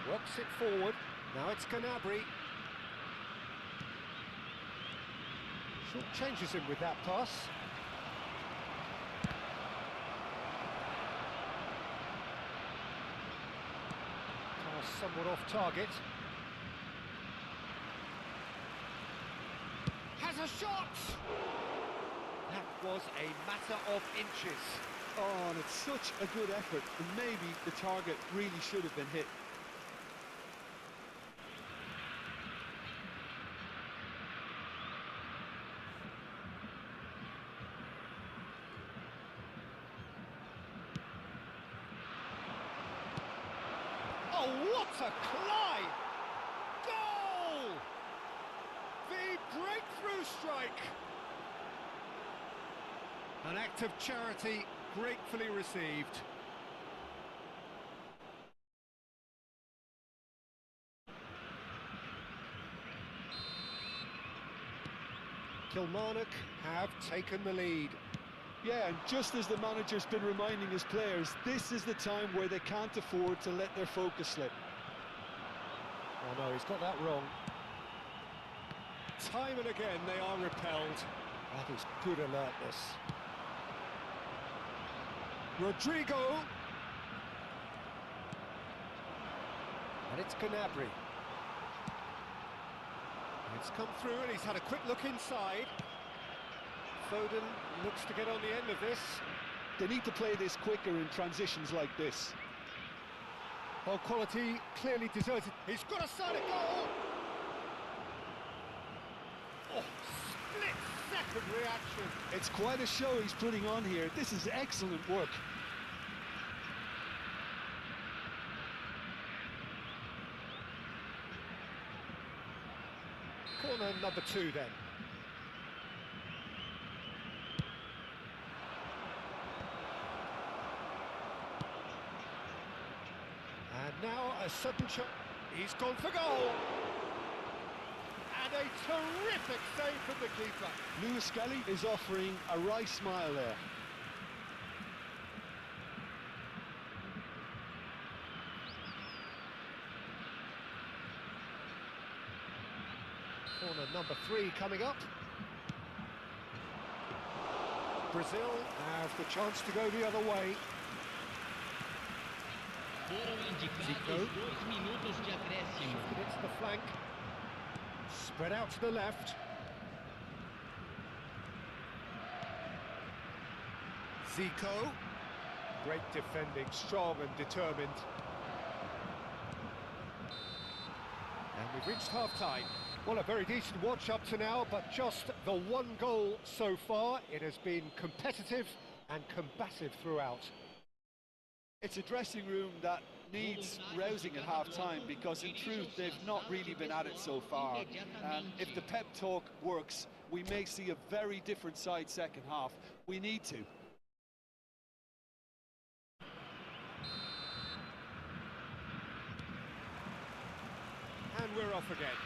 Works it forward. Now it's Gnabry. Short changes him with that pass. Pass somewhat off target. Has a shot! That was a matter of inches. Oh, and it's such a good effort, and maybe the target really should have been hit. Oh, what a climb! Goal! The breakthrough strike! An act of charity gratefully received. Kilmarnock have taken the lead. Yeah, and just as the manager's been reminding his players, this is the time where they can't afford to let their focus slip. Oh no, he's got that wrong. Time and again they are repelled. That is good alertness. Rodrigo. And it's Gnabry. It's come through and he's had a quick look inside. Foden looks to get on the end of this. They need to play this quicker in transitions like this. Ball quality clearly deserted. He's got a side goal! Oh, split-second reaction. It's quite a show he's putting on here. This is excellent work. Corner number 2 then. And now a sudden shot. He's gone for goal. And a terrific save from the keeper. Lewis Skelly is offering a wry smile there. Corner number 3 coming up. Brazil have the chance to go the other way. Zico. Shifted it to the flank. Spread out to the left. Zico. Great defending, strong and determined. And we've reached half-time. Well, a very decent watch up to now, but just the one goal so far. It has been competitive and combative throughout. It's a dressing room that needs rousing at half-time because, in truth, they've not really been at it so far. If the pep talk works, we may see a very different side second half. We need to. And we're off again.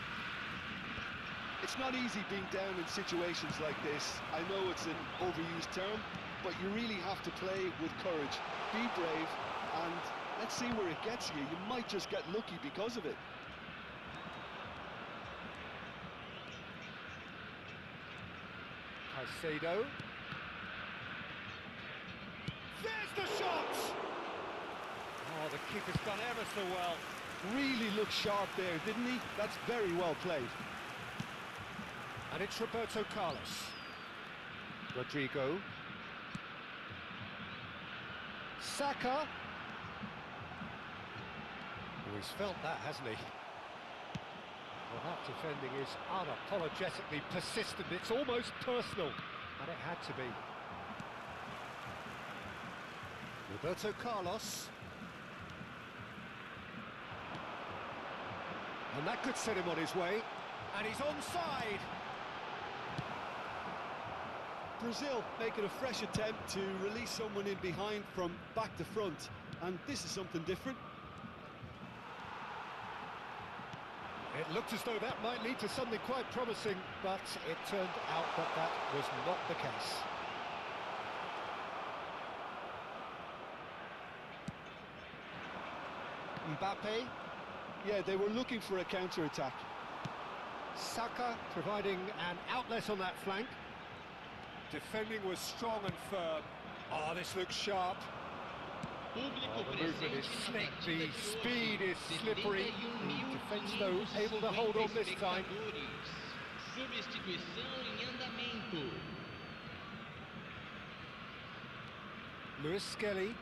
It's not easy being down in situations like this. I know it's an overused term, but you really have to play with courage. Be brave, and let's see where it gets you. You might just get lucky because of it. Caicedo. There's the shot! Oh, the keeper's done ever so well. Really looked sharp there, didn't he? That's very well played. And it's Roberto Carlos. Rodrigo. Saka. Oh, he's felt that, hasn't he? Well, that defending is unapologetically persistent. It's almost personal, and it had to be. Roberto Carlos. And that could set him on his way. And he's onside. Brazil making a fresh attempt to release someone in behind from back to front, and this is something different. It looked as though that might lead to something quite promising, but it turned out that that was not the case. Mbappe. Yeah, they were looking for a counter-attack. Saka providing an outlet on that flank. Defending was strong and firm. Oh, this looks sharp. Oh, the movement is slick, the speed is slippery. The defence, though, able to hold on this time. Lewis Skelly.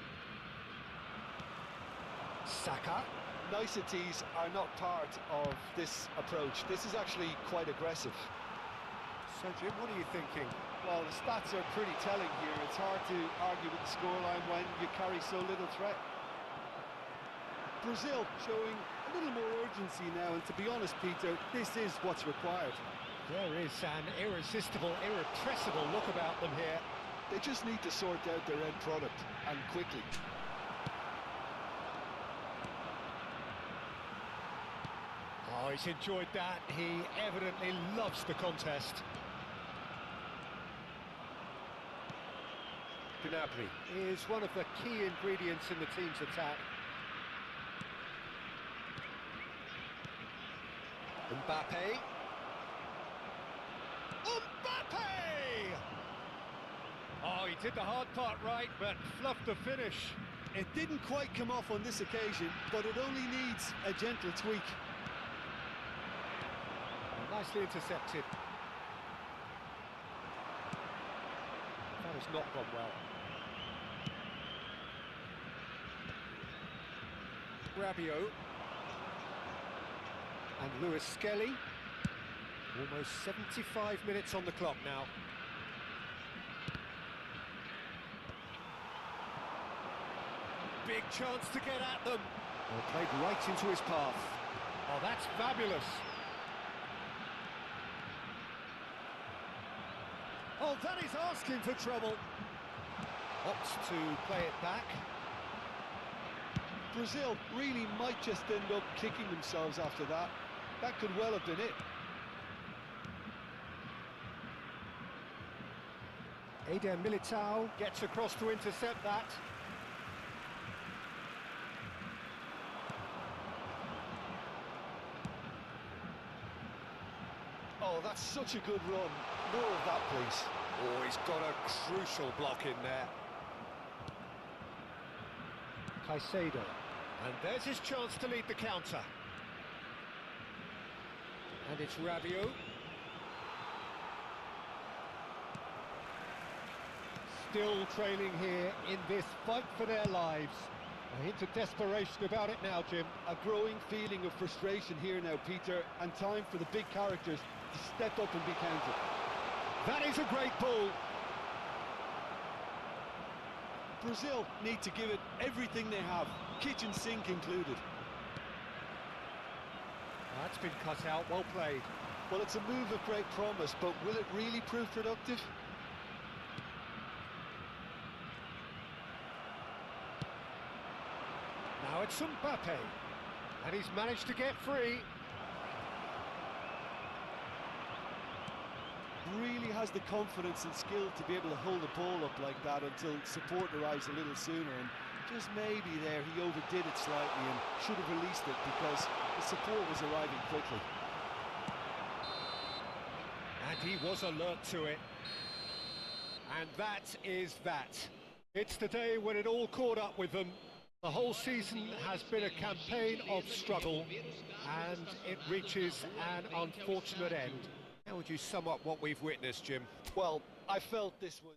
Saka. Niceties are not part of this approach. This is actually quite aggressive. So, Jim, what are you thinking? Well, the stats are pretty telling here. It's hard to argue with the scoreline when you carry so little threat. Brazil showing a little more urgency now, and to be honest, Peter, this is what's required. There is an irresistible, irrepressible look about them here. They just need to sort out their end product, and quickly. Oh, he's enjoyed that. He evidently loves the contest. Gnabry is one of the key ingredients in the team's attack. Mbappe. Mbappe! Oh, he did the hard part right, but fluffed the finish. It didn't quite come off on this occasion, but it only needs a gentle tweak. Nicely intercepted. That has not gone well. Rabiot. And Lewis Skelly. Almost 75 minutes on the clock now. Big chance to get at them. Well, played right into his path. Oh, that's fabulous. Oh, that is asking for trouble. Opts to play it back. Brazil really might just end up kicking themselves after that. That could well have been it. Eder Militao gets across to intercept that. Oh, that's such a good run. More of that, please. Oh, he's got a crucial block in there. Caicedo. And there's his chance to lead the counter. And it's Rabiot. Still trailing here in this fight for their lives. A hint of desperation about it now, Jim. A growing feeling of frustration here now, Peter, and time for the big characters to step up and be counted. That is a great ball. Brazil need to give it everything they have, kitchen sink included. That's been cut out, well played. Well, it's a move of great promise, but will it really prove productive? Now it's Mbappe, and he's managed to get free. Really has the confidence and skill to be able to hold the ball up like that until support arrives a little sooner, and just maybe there he overdid it slightly and should have released it because the support was arriving quickly. And he was alert to it. And that is that. It's the day when it all caught up with them. The whole season has been a campaign of struggle, and it reaches an unfortunate end. How would you sum up what we've witnessed, Jim? Well, I felt this was...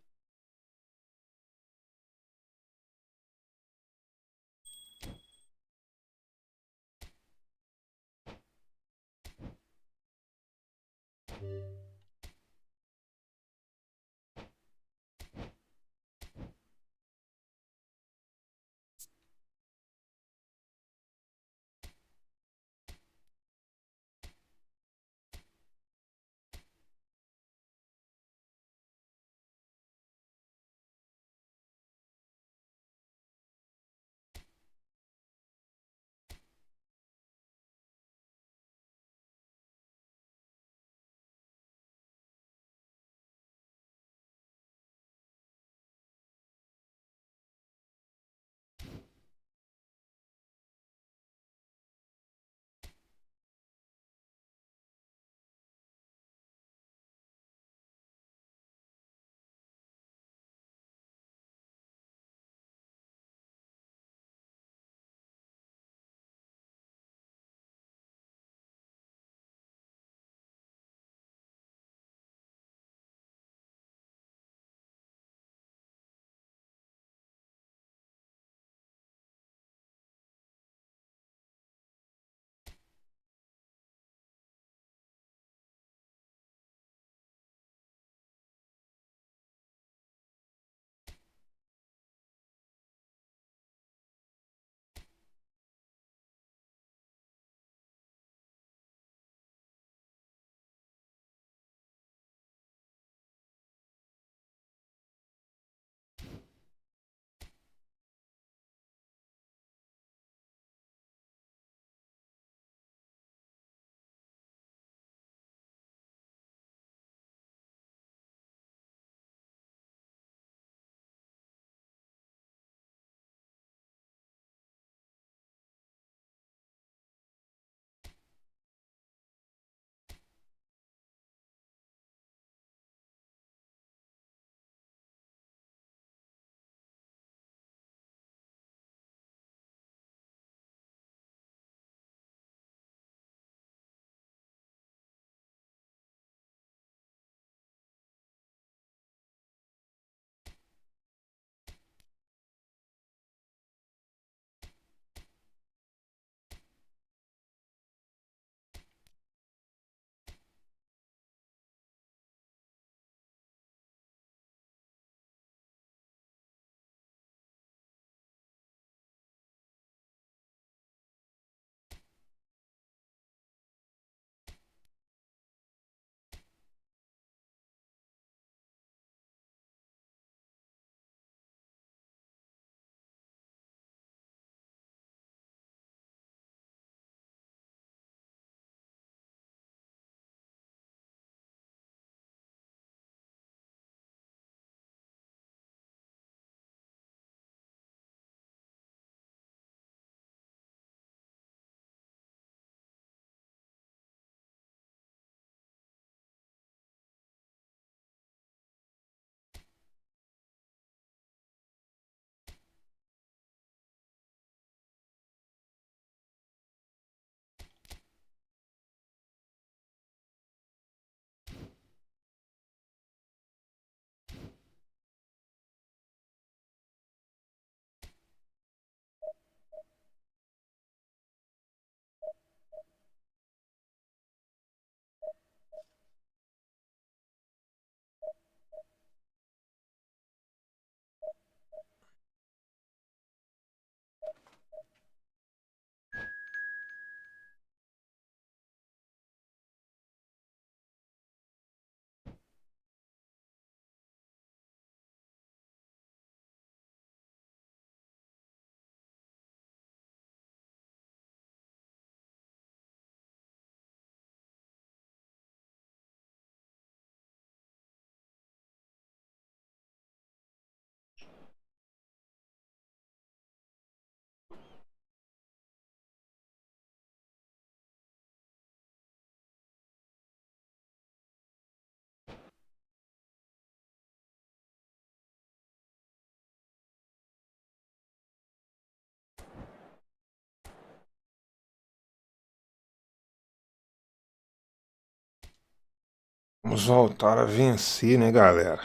Vamos voltar a vencer, né, galera?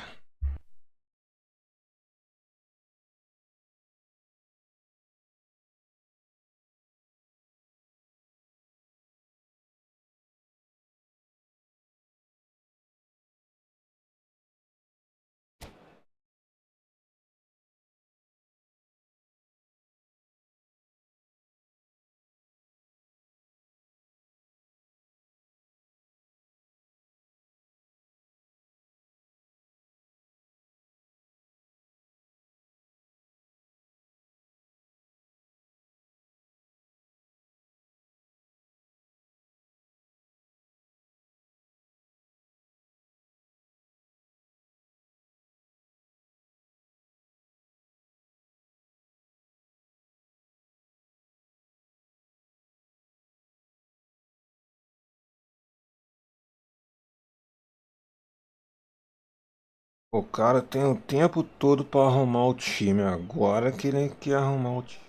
O cara tem o tempo todo para arrumar o time. Agora que ele quer arrumar o time.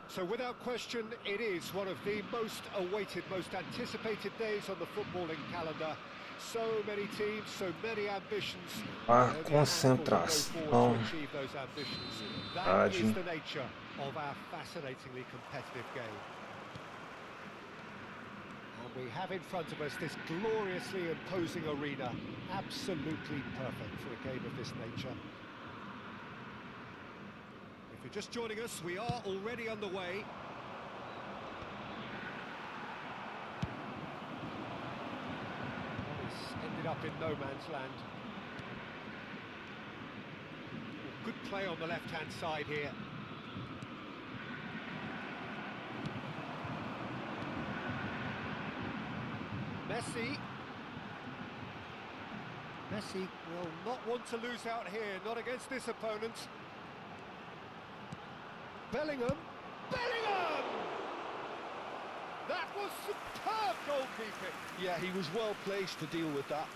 So without question, it is one of the most awaited, most anticipated days on the footballing calendar. So many teams, so many ambitions. A And only a handful will go forward concentração. to achieve those ambitions. That Verdade. is the nature of our fascinatingly competitive game. And we have in front of us this gloriously imposing arena. Absolutely perfect for a game of this nature. If you're just joining us, we are already underway. It's ended up in no man's land. Good play on the left-hand side here. Messi will not want to lose out here, not against this opponent. Bellingham! That was superb goalkeeping! Yeah, he was well placed to deal with that.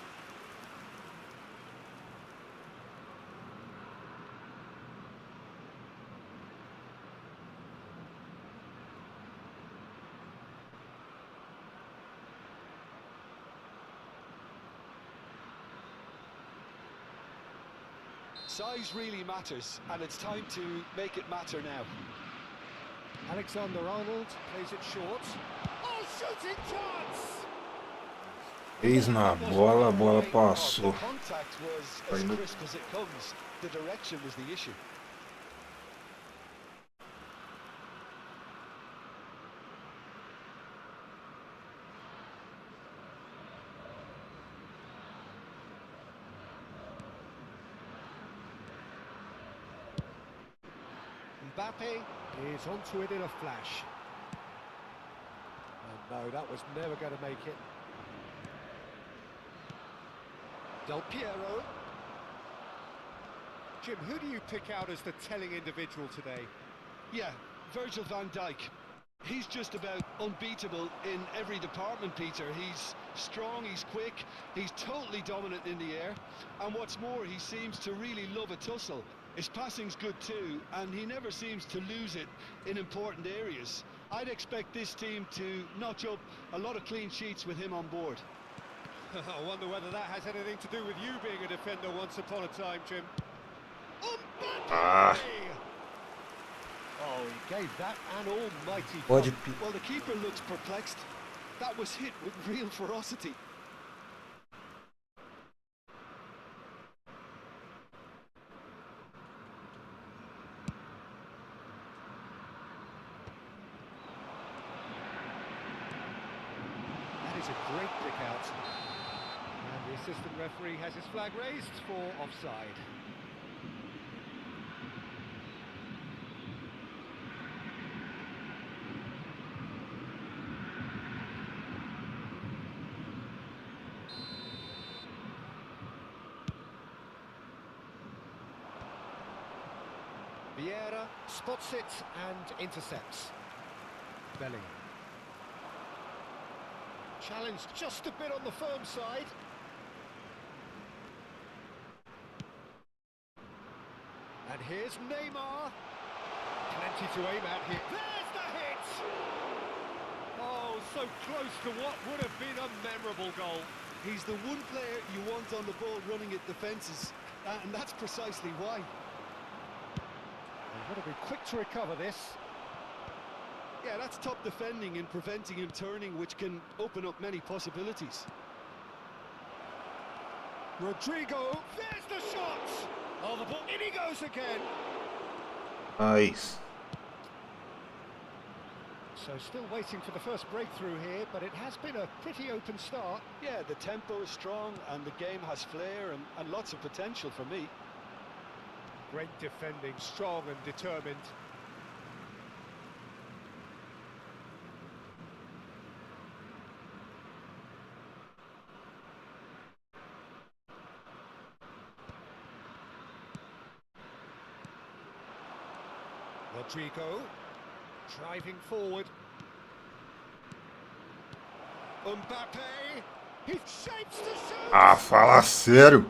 Size really matters, and it's time to make it matter now. Alexander-Arnold plays it short. Oh, shooting chance! Fez na bola, a bola passou. The contact was as crisp as it comes. The direction was the issue. Mbappe is onto it in a flash. And no, that was never going to make it. Del Piero. Jim, who do you pick out as the telling individual today? Yeah, Virgil van Dijk. He's just about unbeatable in every department, Peter. He's strong, he's quick, he's totally dominant in the air. And what's more, he seems to really love a tussle. His passing's good too, and he never seems to lose it in important areas. I'd expect this team to notch up a lot of clean sheets with him on board. I wonder whether that has anything to do with you being a defender once upon a time, Jim. Ah. Oh, he gave that an almighty Pode thump. Well, the keeper looks perplexed. That was hit with real ferocity. That is a great pick out. And the assistant referee has his flag raised for offside. Vieira spots it and intercepts. Bellingham. Challenged just a bit on the firm side. And here's Neymar. Plenty to aim at here. There's the hit! Oh, so close to what would have been a memorable goal. He's the one player you want on the ball running at defences, and that's precisely why. They've got to be quick to recover this. Yeah, that's top defending and preventing him turning, which can open up many possibilities. Rodrigo, there's the shot! Oh, the ball, in he goes again! Nice. So still waiting for the first breakthrough here, but it has been a pretty open start. Yeah, the tempo is strong and the game has flair and lots of potential for me. Great defending, strong and determined. Rodrigo, driving forward. Mbappe, he shapes the shoot! Ah, fala sério.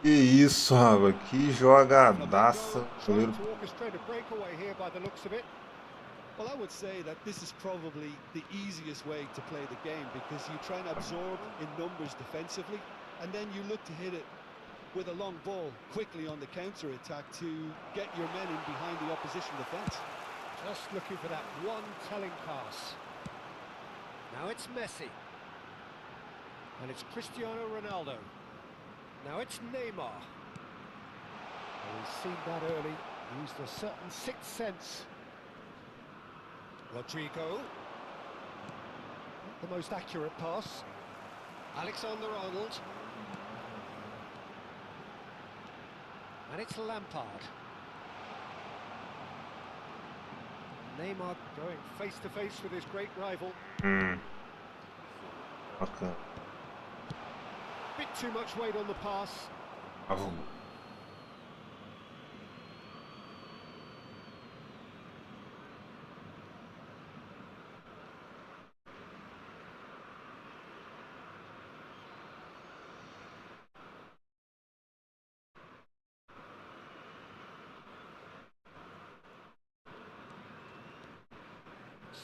Que isso, rapaz. Que jogadaça. Trying to orchestrate a breakaway here by the looks of it. Well, I would say that this is probably the easiest way to play the game, because you try and absorb in numbers defensively, and then you look to hit it with a long ball quickly on the counter-attack to get your men in behind the opposition defence. Just looking for that one telling pass. Now it's Messi. And it's Cristiano Ronaldo. Now it's Neymar. Well, he's seen that early, used a certain sixth sense. Rodrigo. Not the most accurate pass. Alexander-Arnold. And it's Lampard. Neymar going face-to-face with his great rival. Okay. Bit too much weight on the pass. Oh.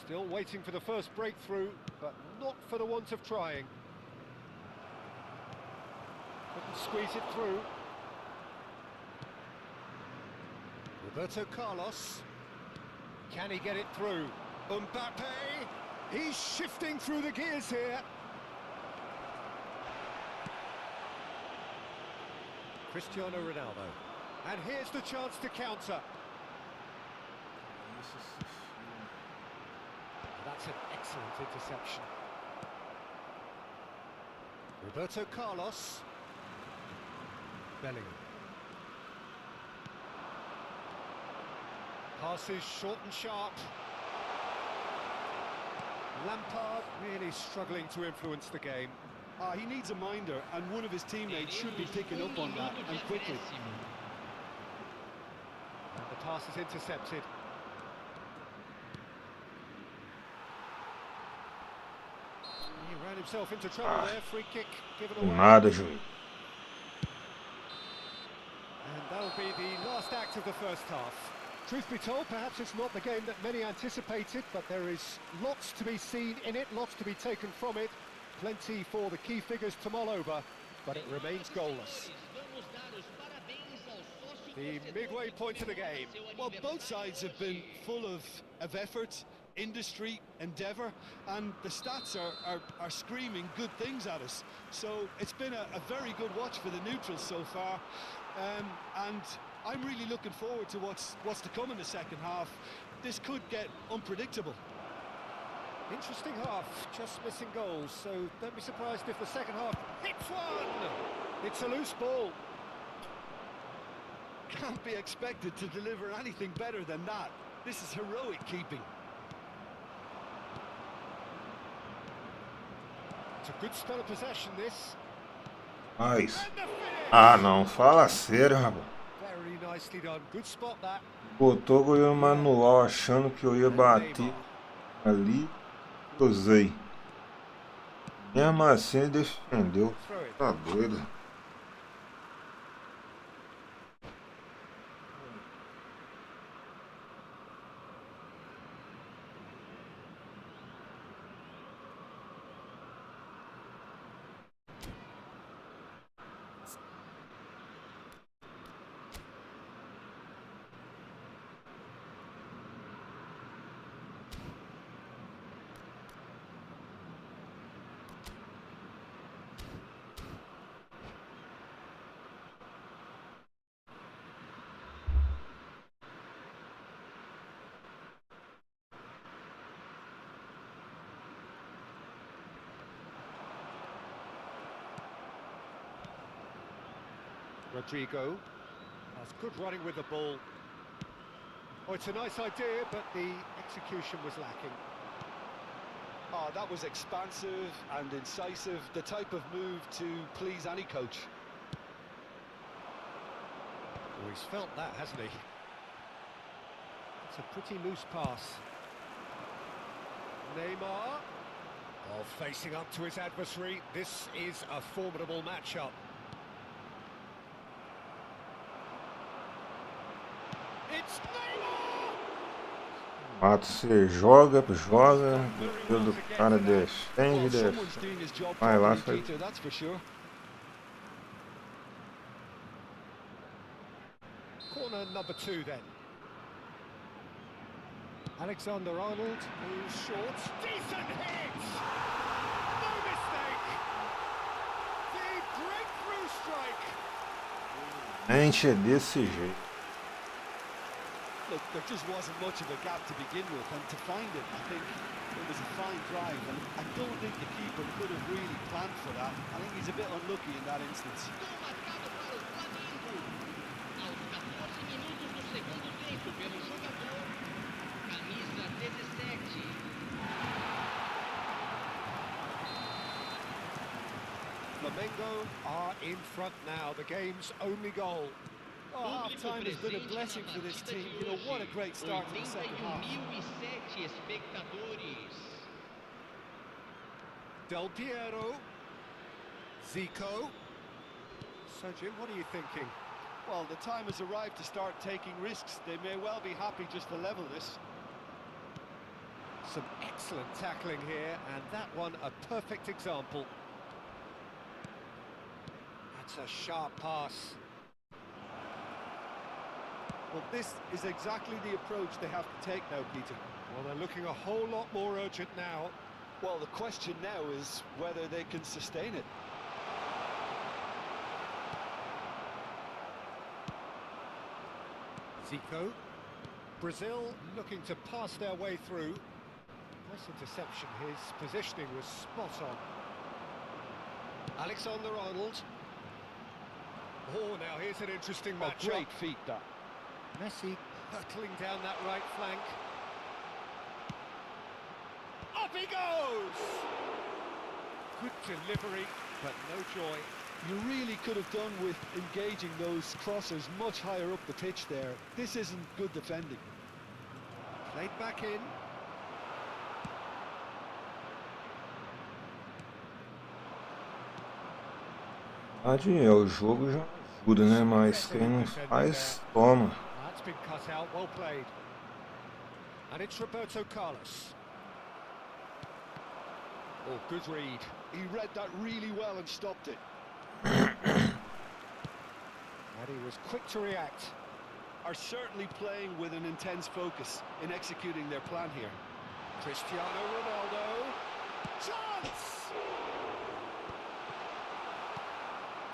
Still waiting for the first breakthrough, but not for the want of trying. Couldn't squeeze it through. Roberto Carlos. Can he get it through? Mbappe. He's shifting through the gears here. Cristiano Ronaldo. And here's the chance to counter. That's an excellent interception. Roberto Carlos. Bellingham. Passes short and sharp. Lampard really struggling to influence the game. He needs a minder, and one of his teammates should be picking up on that, and quickly. And the pass is intercepted. himself into trouble there. Free kick given away. Nada, juiz. And that'll be the last act of the first half. Truth be told, perhaps it's not the game that many anticipated, but there is lots to be seen in it, lots to be taken from it. Plenty for the key figures to mull over, but it remains goalless. The midway point of the game. Well, both sides have been full of effort, industry, endeavour, and the stats are screaming good things at us. So it's been a very good watch for the neutrals so far, and I'm really looking forward to what's to come in the second half. This could get unpredictable. Interesting half, just missing goals, so don't be surprised if the second half hits one! It's a loose ball. Can't be expected to deliver anything better than that. This is heroic keeping. It's a good spell of possession, this. Mas... Ah, não. Fala sério, rapaz. Very nicely done. Good spot that. Botou o goleiro manual achando que eu ia bater ali. Usei. Mesmo assim ele defendeu. Tá doido. Rodrigo has good running with the ball. Oh, it's a nice idea, but the execution was lacking. Oh, that was expansive and incisive, the type of move to please any coach. Oh, he's felt that, hasn't he? It's a pretty loose pass. Neymar. Oh, facing up to his adversary. This is a formidable matchup. It's Neymar! Mato, você joga, pelo cara defende, vai lá, faz. Corner number 2 then. Alexander-Arnold, who's short. Decent hit! No mistake! The breakthrough strike! Mente é desse jeito. Look, there just wasn't much of a gap to begin with, and to find it, I think it was a fine drive, and I don't think the keeper could have really planned for that. I think he's a bit unlucky in that instance. Flamengo are in front now, the game's only goal. Oh, half-time has been a blessing for this team. You know, what a great start to the second half. Del Piero. Zico. So, Jim, what are you thinking? Well, the time has arrived to start taking risks. They may well be happy just to level this. Some excellent tackling here, and that one a perfect example. That's a sharp pass. Well, this is exactly the approach they have to take now, Peter. Well, they're looking a whole lot more urgent now. Well, the question now is whether they can sustain it. Zico. Brazil looking to pass their way through. Nice interception. His positioning was spot on. Alexander-Arnold. Oh, now here's an interesting matchup. Great feat, that. Messi hurtling down that right flank. Up he goes! Good delivery, but no joy. You really could have done with engaging those crossers much higher up the pitch there. This isn't good defending. Played back in. O jogo já ajuda, né? Mas quem não faz, toma. That's been cut out, well played. And it's Roberto Carlos. Oh, good read. He read that really well and stopped it. And he was quick to react. Are certainly playing with an intense focus in executing their plan here. Cristiano Ronaldo. Chance!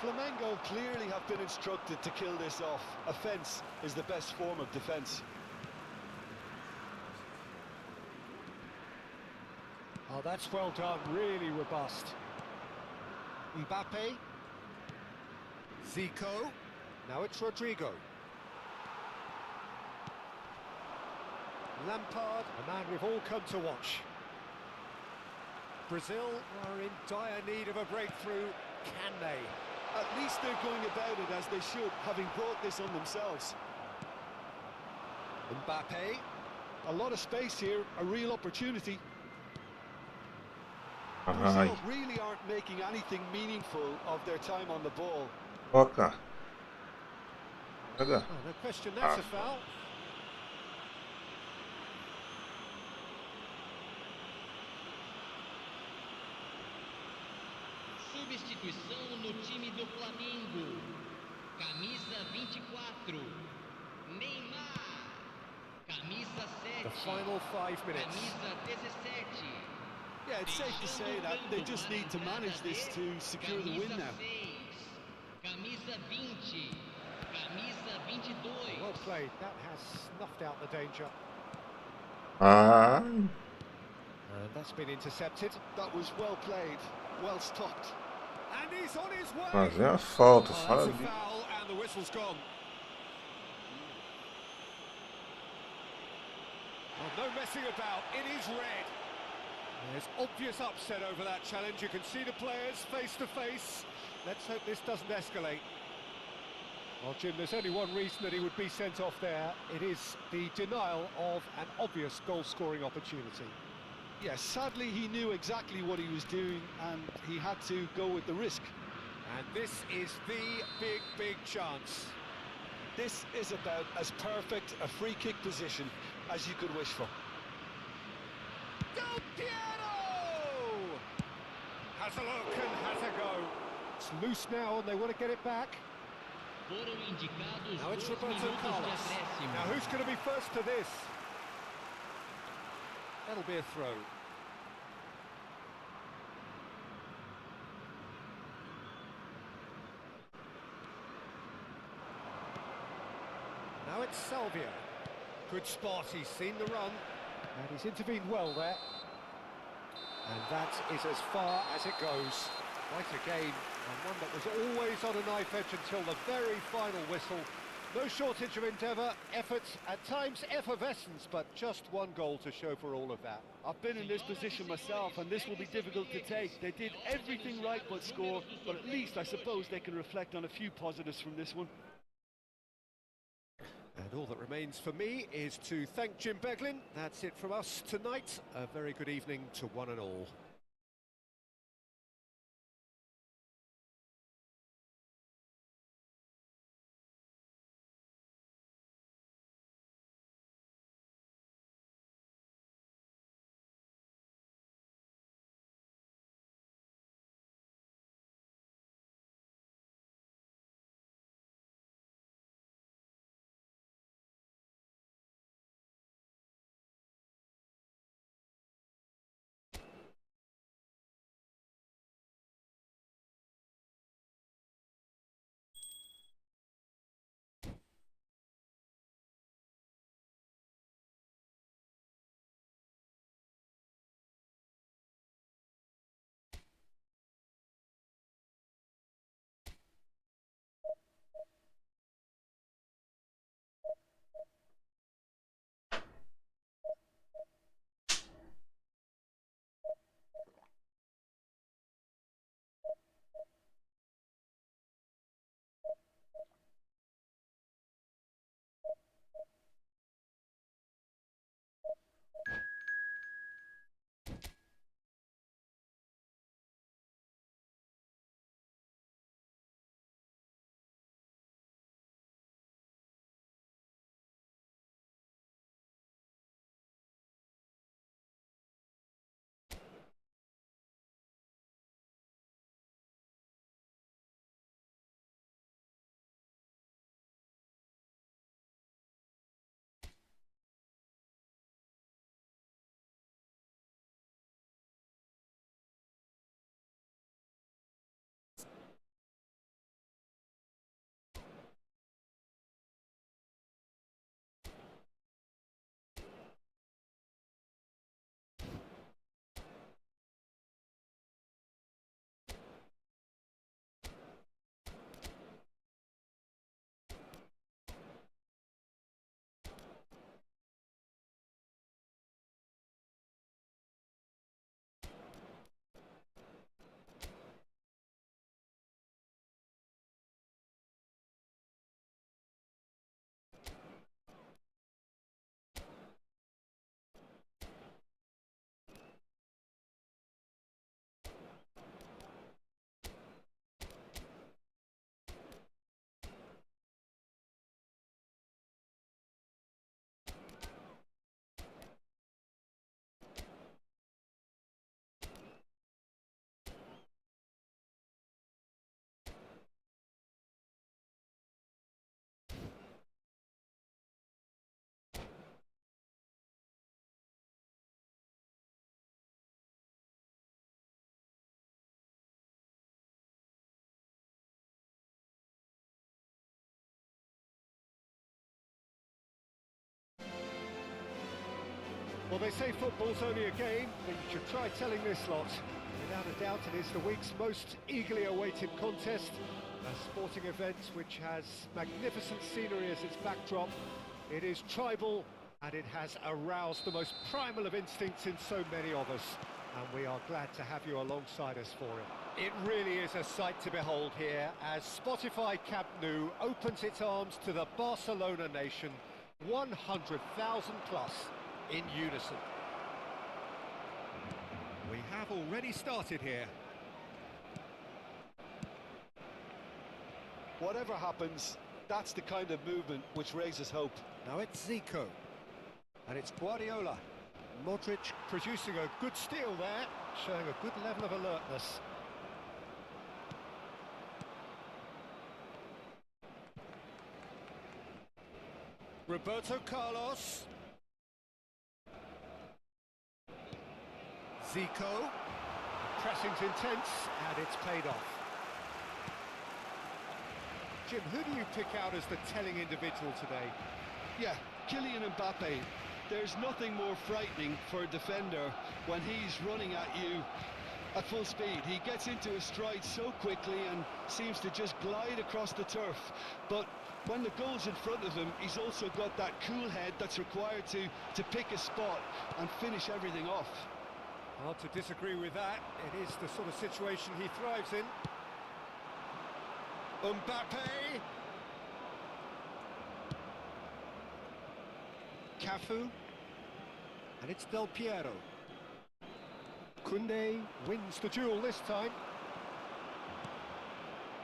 Flamengo clearly have been instructed to kill this off. Offence is the best form of defence. Oh, that's well done, really robust. Mbappe. Zico. Now it's Rodrigo. Lampard, a man we've all come to watch. Brazil are in dire need of a breakthrough. Can they? At least they're going about it as they should, having brought this on themselves. Mbappe. A lot of space here, a real opportunity. Ai, Brazil really aren't making anything meaningful of their time on the ball. toca. Pega. Oh, no question, that's a foul. Substituição no time do Flamengo. Camisa 24. Neymar. Camisa 7. The final 5 minutes. Camisa 17. Yeah, it's safe to say that they just need to manage this to secure the win now. Camisa 20. Camisa 22. Well played, that has snuffed out the danger. Ai, And that's been intercepted. That was well played, well stopped. And he's on his way. mas é a falta, Oh, that's a sabe? foul, and the whistle's gone. Oh, no messing about, it is red. There's obvious upset over that challenge. You can see the players face to face. Let's hope this doesn't escalate. Well, Jim, there's only one reason that he would be sent off there. It is the denial of an obvious goal-scoring opportunity. Yes, sadly he knew exactly what he was doing and he had to go with the risk. And this is the big chance. This is about as perfect a free kick position as you could wish for. Del Piero! Has a look and has a go. It's loose now and they want to get it back. Foram indicados Now it's 2 Roberto minutos de Carlos. acréscimo. Now who's going to be first to this? That'll be a throw. Now it's Salvia. Good spot, he's seen the run. And he's intervened well there. And that is as far as it goes. Quite a game, and one that was always on a knife edge until the very final whistle. No shortage of endeavour, effort, at times effervescence, but just one goal to show for all of that. I've been in this position myself and this will be difficult to take. They did everything right but score, but at least I suppose they can reflect on a few positives from this one. And all that remains for me is to thank Jim Beglin. That's it from us tonight. A very good evening to one and all. Well, they say football's only a game, but you should try telling this lot. Without a doubt, it is the week's most eagerly awaited contest. A sporting event which has magnificent scenery as its backdrop. It is tribal, and it has aroused the most primal of instincts in so many of us. And we are glad to have you alongside us for it. It really is a sight to behold here as Spotify Camp Nou opens its arms to the Barcelona nation, 100,000 plus in unison. We have already started here. Whatever happens, that's the kind of movement which raises hope. Now it's Zico, and it's Guardiola. Modric producing a good steal there, showing a good level of alertness. Roberto Carlos. Zico. Pressing's intense, and it's paid off. Jim, who do you pick out as the telling individual today? Yeah, Kylian Mbappe. There's nothing more frightening for a defender when he's running at you at full speed. He gets into his stride so quickly and seems to just glide across the turf. But when the goal's in front of him, he's also got that cool head that's required to pick a spot and finish everything off. Hard to disagree with that. It is the sort of situation he thrives in. Mbappe. Cafu. And it's Del Piero. Koundé wins the duel this time.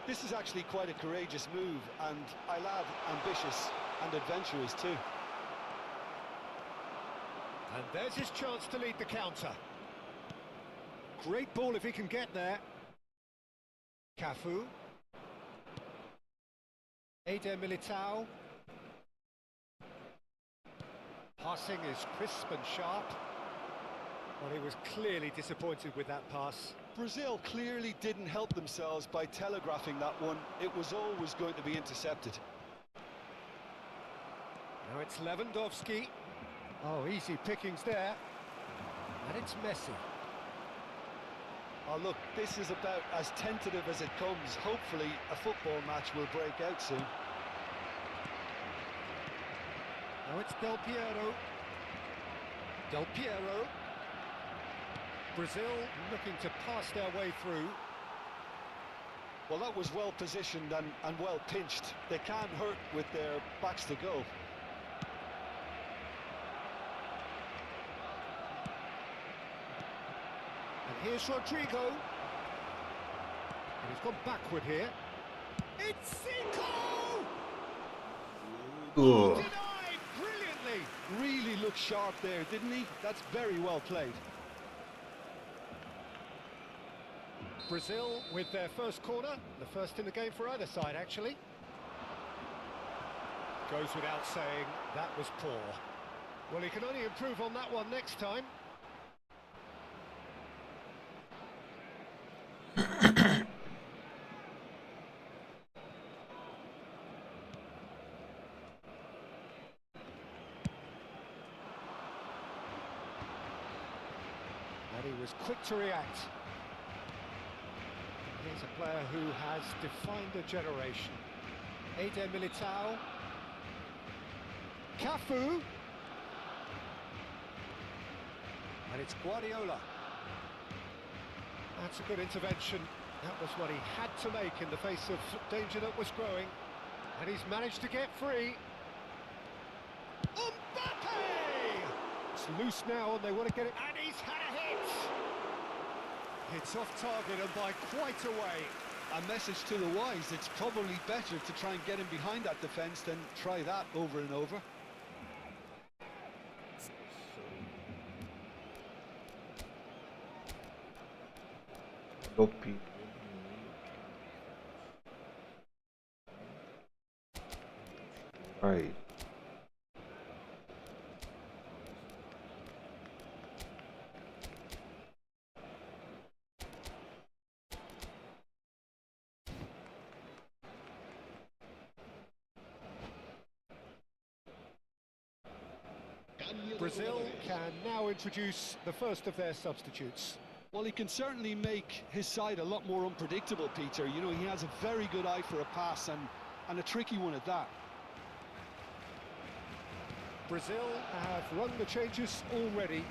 This is actually quite a courageous move, and I'll add ambitious and adventurous too. And there's his chance to lead the counter. Great ball if he can get there. Cafu. Eder Militao. Passing is crisp and sharp. Well, he was clearly disappointed with that pass. Brazil clearly didn't help themselves by telegraphing that one. It was always going to be intercepted. Now it's Lewandowski. Oh, easy pickings there. And it's Messi. Oh, look, this is about as tentative as it comes. Hopefully, a football match will break out soon. Now it's Del Piero. Del Piero. Brazil looking to pass their way through. Well, that was well positioned and well pinched. They can't hurt with their backs to goal. And here's Rodrigo. And he's gone backward here. It's Zico! Oh. Denied brilliantly. Really looked sharp there, didn't he? That's very well played. Brazil with their first corner, the first in the game for either side, actually. Goes without saying, that was poor. Well, he can only improve on that one next time. And he was quick to react. Here's a player who has defined a generation. Eder Militao. Cafu. And it's Guardiola. That's a good intervention. That was what he had to make in the face of danger that was growing. And he's managed to get free. Mbappe! It's loose now and they want to get it. And he's had a hit! It's off target and by quite a way. A message to the wise, it's probably better to try and get him behind that defence than try that over and over. Right. Brazil can now introduce the first of their substitutes. Well, he can certainly make his side a lot more unpredictable, Peter. You know, he has a very good eye for a pass and a tricky one at that. Brazil have run the changes already.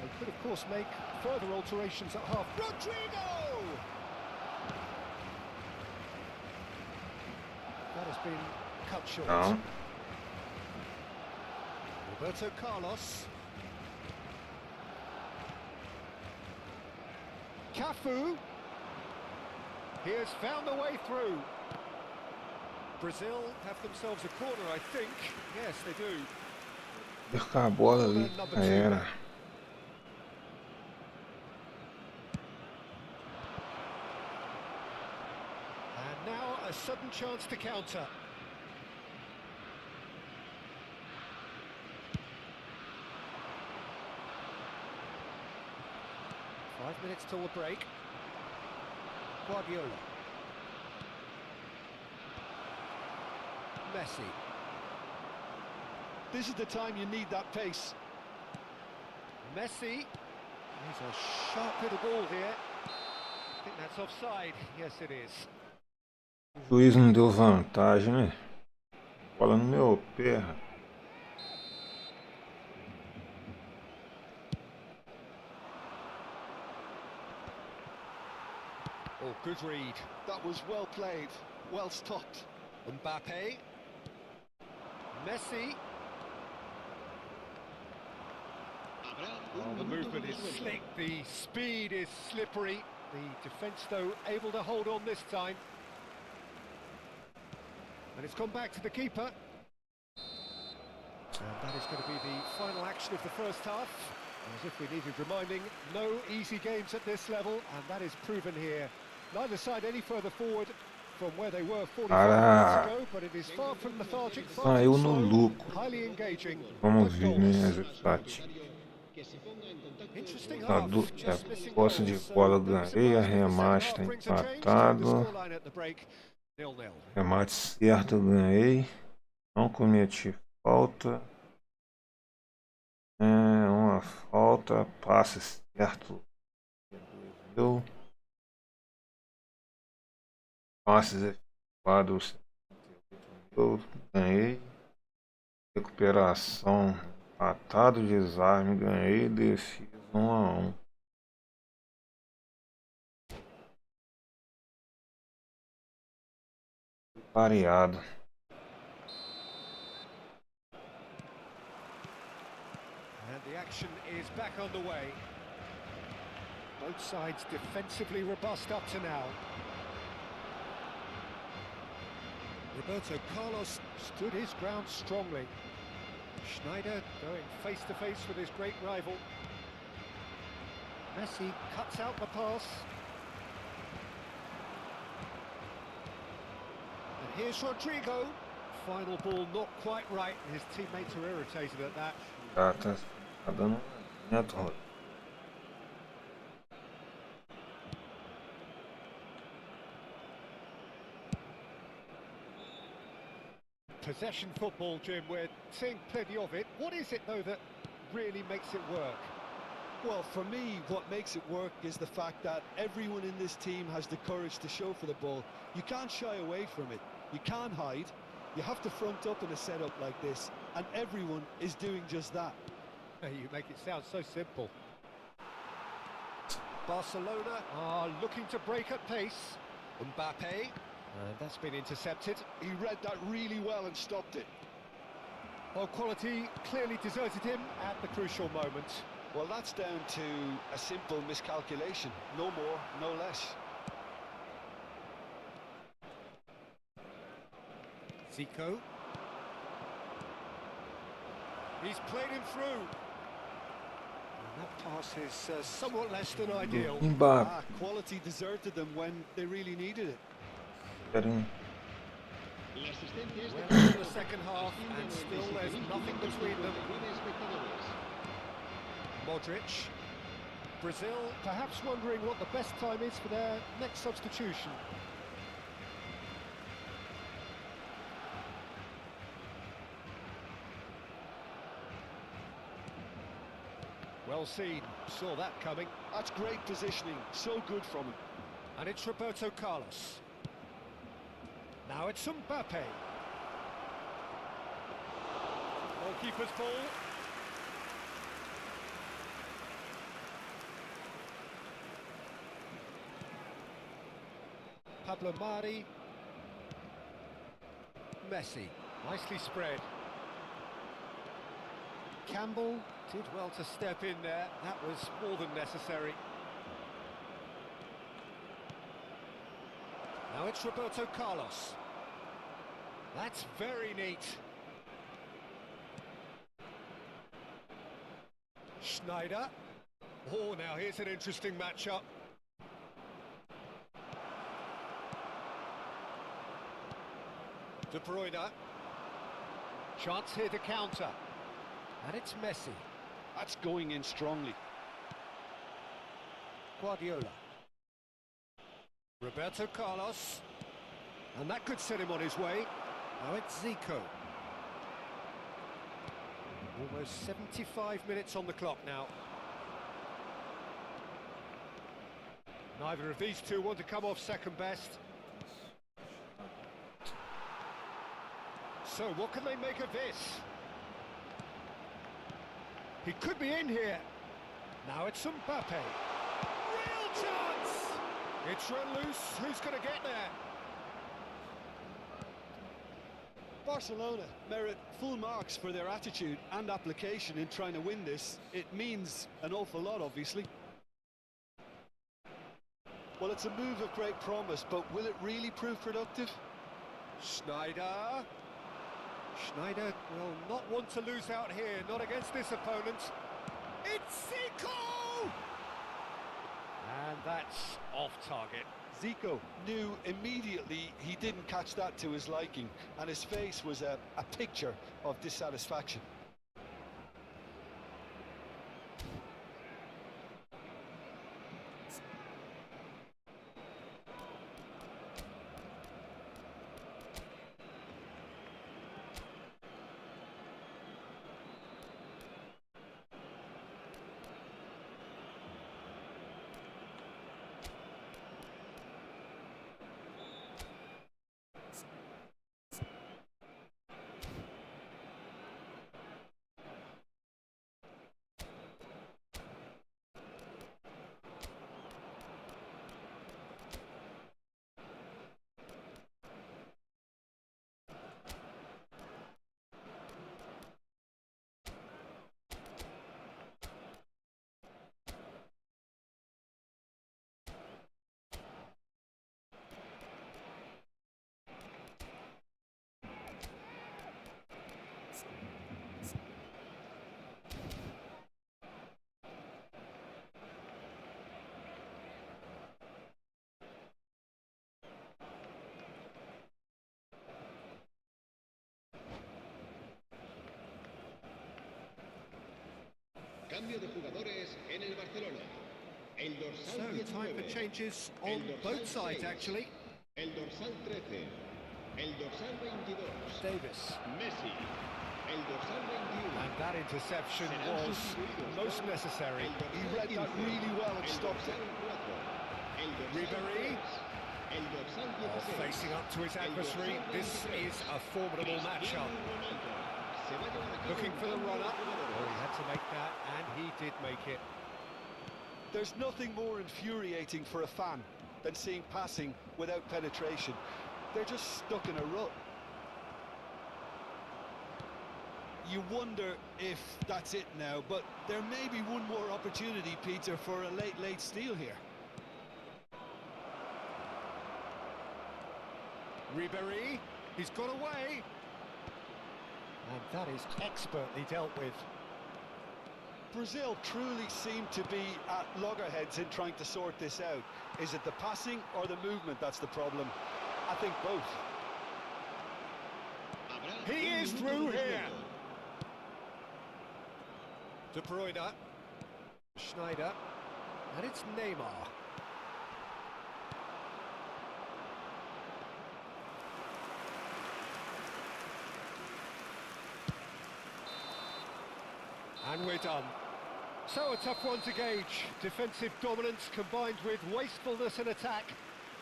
They could, of course, make further alterations at half. Rodrigo! That has been cut short. Não. Roberto Carlos. Cafu. He has found the way through. Brazil have themselves a corner, I think. Yes, they do. Perca a bola ali. Já era. And now a sudden chance to counter. Five minutes till the break. Guardiola. Messi. This is the time you need that pace. Messi. He's a sharp little ball here. I think that's offside. Yes, it is. O juiz não deu vantagem, né? Bola no meu pé. Oh, good read. That was well played, well stopped. Mbappe. Messi. Oh, the movement is slick, the speed is slippery. The defence, though, able to hold on this time. And it's gone back to the keeper. And that is going to be the final action of the first half. As if we needed reminding, no easy games at this level, and that is proven here. Neither side any further forward from where they were 45 minutes ago, but it is far from lethargic, far Saiu from no slow, lucro. highly engaging. Vamos Both ver, né? goals. Resultado. Interesting half, just missing Posse de goals, bola so ganhei, no arremate surprise tá if the second half brings a change to the empatado. scoreline at the break. 0-0. Remate certo, ganhei. Não cometi falta. Uma falta. Passe certo. Deu. Passes efetuados. Eu ganhei. Recuperação. Empatado. Desarme. Ganhei. Defesa 1-1. Pareado. And the action is back on the way. Both sides defensively robust up to now. Roberto Carlos stood his ground strongly. Schneider going face to face with his great rival. Messi cuts out the pass. And here's Rodrigo. Final ball not quite right. His teammates are irritated at that. Tá dando neto. Possession football, Jim, we're seeing plenty of it. What is it, though, that really makes it work? Well, for me, what makes it work is the fact that everyone in this team has the courage to show for the ball. You can't shy away from it. You can't hide. You have to front up in a setup like this, and everyone is doing just that. You make it sound so simple. Barcelona are looking to break at pace. Mbappe. That's been intercepted. He read that really well and stopped it. Well, quality clearly deserted him at the crucial moment. Well, that's down to a simple miscalculation. No more, no less. Zico. He's played him through. And that pass is somewhat less than ideal. Mbappe. Quality deserted them when they really needed it. Well, in the second half, and still there's nothing between them. Modric. Brazil perhaps wondering what the best time is for their next substitution. Well seen, saw that coming. That's great positioning, so good from him. And it's Roberto Carlos. Now it's Mbappe. Goalkeeper's ball. Pablo Mari. Messi, nicely spread. Campbell did well to step in there, that was more than necessary. Now it's Roberto Carlos. That's very neat. Schneider. Oh, now here's an interesting matchup. De Bruyne. Chance here to counter. And it's Messi. That's going in strongly. Guardiola. Roberto Carlos. And that could set him on his way. Now it's Zico. Almost 75 minutes on the clock now. Neither of these two want to come off second best. So what can they make of this? He could be in here. Now it's Mbappe. Real chance! It's run loose. Who's going to get there? Barcelona merit full marks for their attitude and application in trying to win this. It means an awful lot, obviously. Well, it's a move of great promise, but will it really prove productive? Schneider. Schneider will not want to lose out here, not against this opponent. It's Zico! And that's off target. Zico knew immediately he didn't catch that to his liking, and his face was a picture of dissatisfaction. Cambio de jugadores en el Barcelona. El dorsal So, 19. time for changes on El dorsal both sides, 6. actually. El dorsal 13. El dorsal 22. Davis. Messi. El dorsal 21. And that interception Serán was sustituidos most por necessary. el dorsal He read that 15, really well and el stopped it. dorsal 4, el dorsal Ribéry. 3, el dorsal Oh, 16, facing up to his el adversary, dorsal this 23, is a formidable matchup. Cristiano Ronaldo. Se va a llevar a cabo Looking un for the cambio de run-up. jugadores. Oh, he had to make that, and he did make it. There's nothing more infuriating for a fan than seeing passing without penetration. They're just stuck in a rut. You wonder if that's it now, but there may be one more opportunity, Peter, for a late steal here. Ribéry, he's got away. And that is expertly dealt with. Brazil truly seem to be at loggerheads in trying to sort this out. Is it the passing or the movement that's the problem? I think both. Habrá He un is minuto through de here. descuento. De Bruyne. Schneider. And it's Neymar. And we're done. So a tough one to gauge. Defensive dominance combined with wastefulness in attack,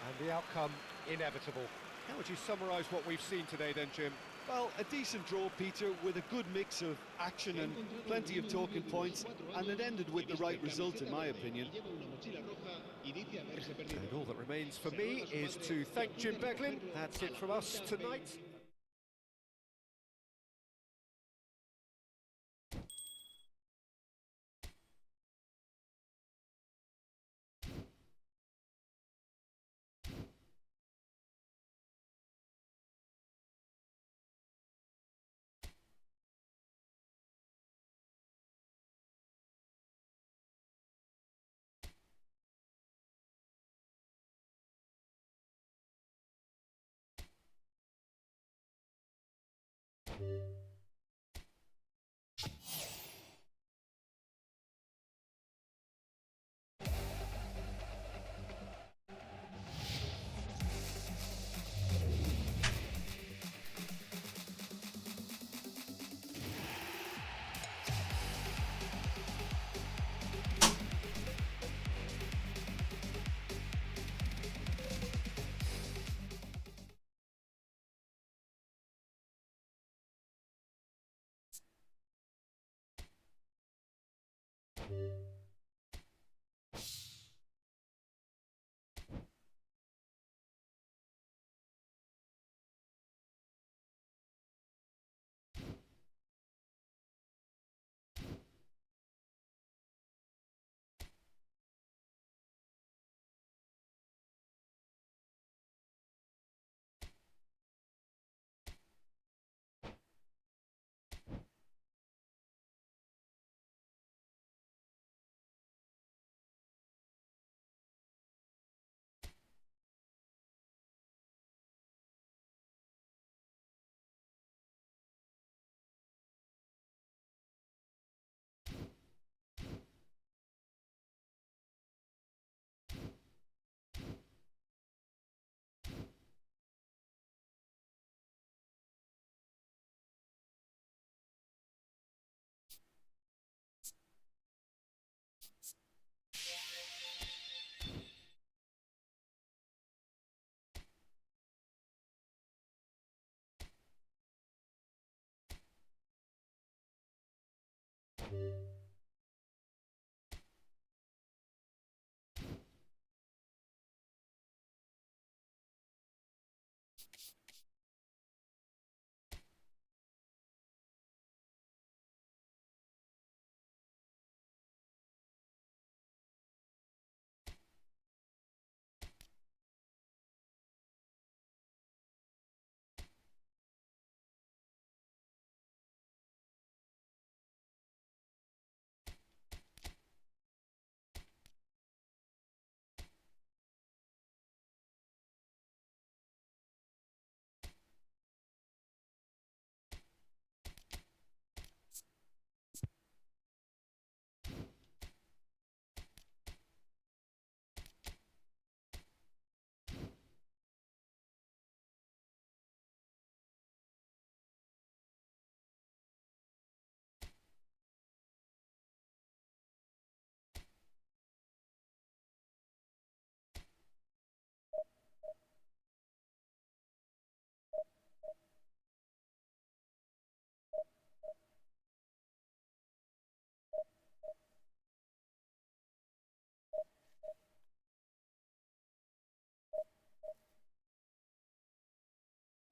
and the outcome inevitable. How would you summarise what we've seen today then, Jim? Well, a decent draw, Peter, with a good mix of action and plenty of talking points, and it ended with the right result, in my opinion. And all that remains for me is to thank Jim Beglin. That's it from us tonight.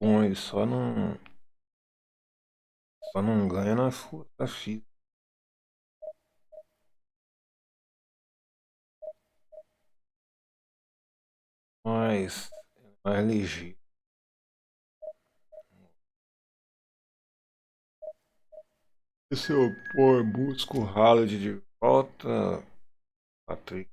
Bom, ele só não ganha na força física. Mas é mais ligeiro. Esse é o pô, busco o Haaland de volta. Patrick.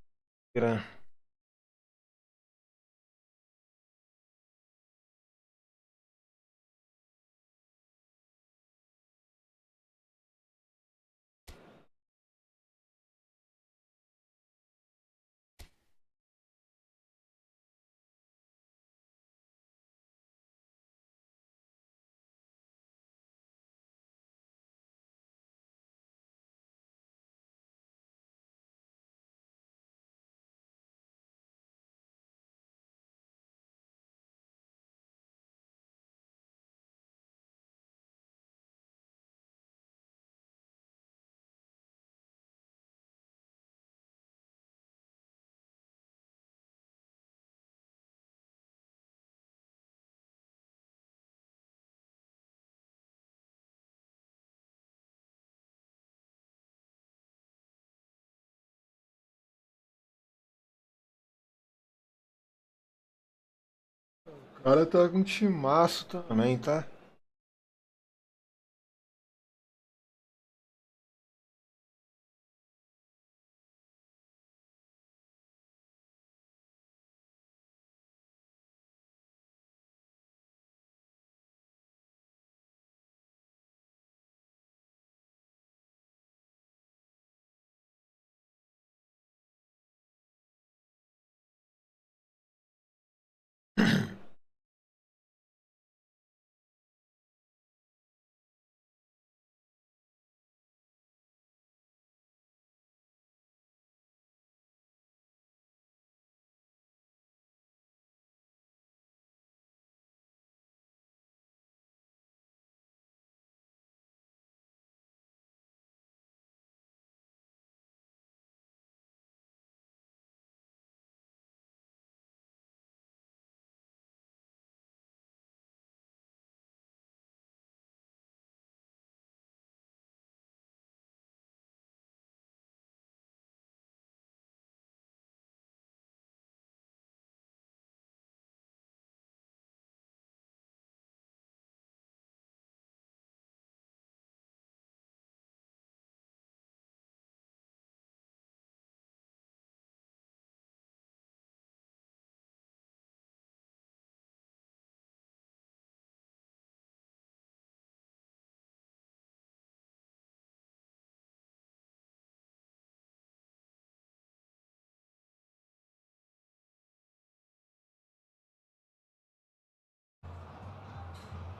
O cara tá com um timaço também, tá?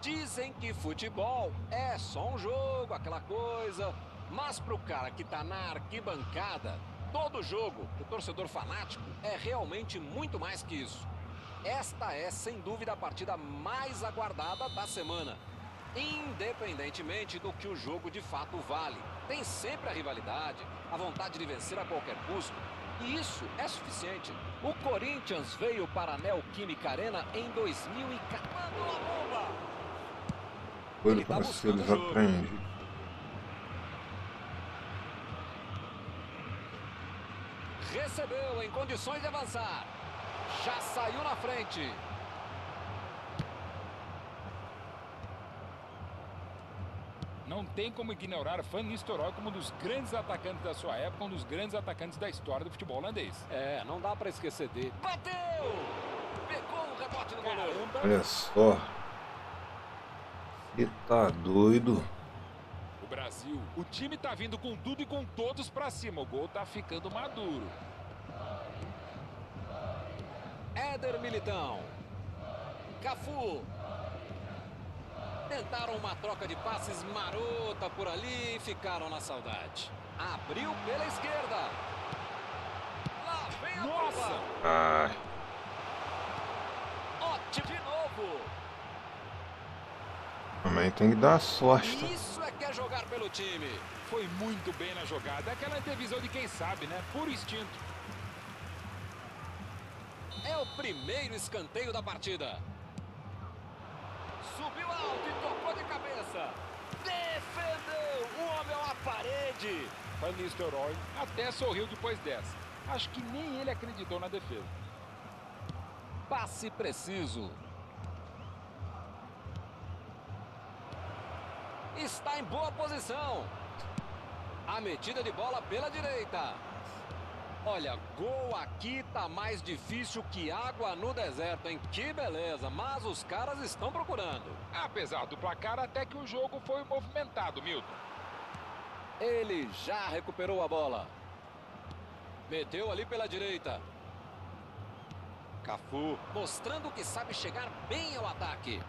Dizem que futebol é só um jogo, aquela coisa. Mas pro cara que tá na arquibancada, todo jogo, o torcedor fanático, é realmente muito mais que isso. Esta é, sem dúvida, a partida mais aguardada da semana. Independentemente do que o jogo de fato vale. Tem sempre a rivalidade, a vontade de vencer a qualquer custo. E isso é suficiente. O Corinthians veio para a Neoquímica Arena em 2014. Mandou a bomba! Ele para ser desapreendido. Recebeu em condições de avançar. Já saiu na frente. Não tem como ignorar Van Nistelrooy como um dos grandes atacantes da sua época, um dos grandes atacantes da história do futebol holandês. É, não dá para esquecer dele. Bateu! Pegou um rebote no goleiro. Olha só. Você tá doido? O Brasil, o time tá vindo com tudo e com todos pra cima. O gol tá ficando maduro. Éder Militão. Cafu. Tentaram uma troca de passes marota por ali e ficaram na saudade. Abriu pela esquerda. Lá vem a bola. Ai. Ótimo de novo. Também tem que dar sorte, tá? Isso é que é jogar pelo time. Foi muito bem na jogada. Aquela antevisão de quem sabe, né? Puro instinto. É o primeiro escanteio da partida. Subiu alto e tocou de cabeça. Defendeu. O homem é uma parede. Van Nistelrooy até sorriu depois dessa. Acho que nem ele acreditou na defesa. Passe preciso. Está em boa posição. A metida de bola pela direita. Olha, gol aqui tá mais difícil que água no deserto, hein? Que beleza, mas os caras estão procurando. Apesar do placar, até que o jogo foi movimentado, Milton. Ele já recuperou a bola. Meteu ali pela direita. Cafu mostrando que sabe chegar bem ao ataque.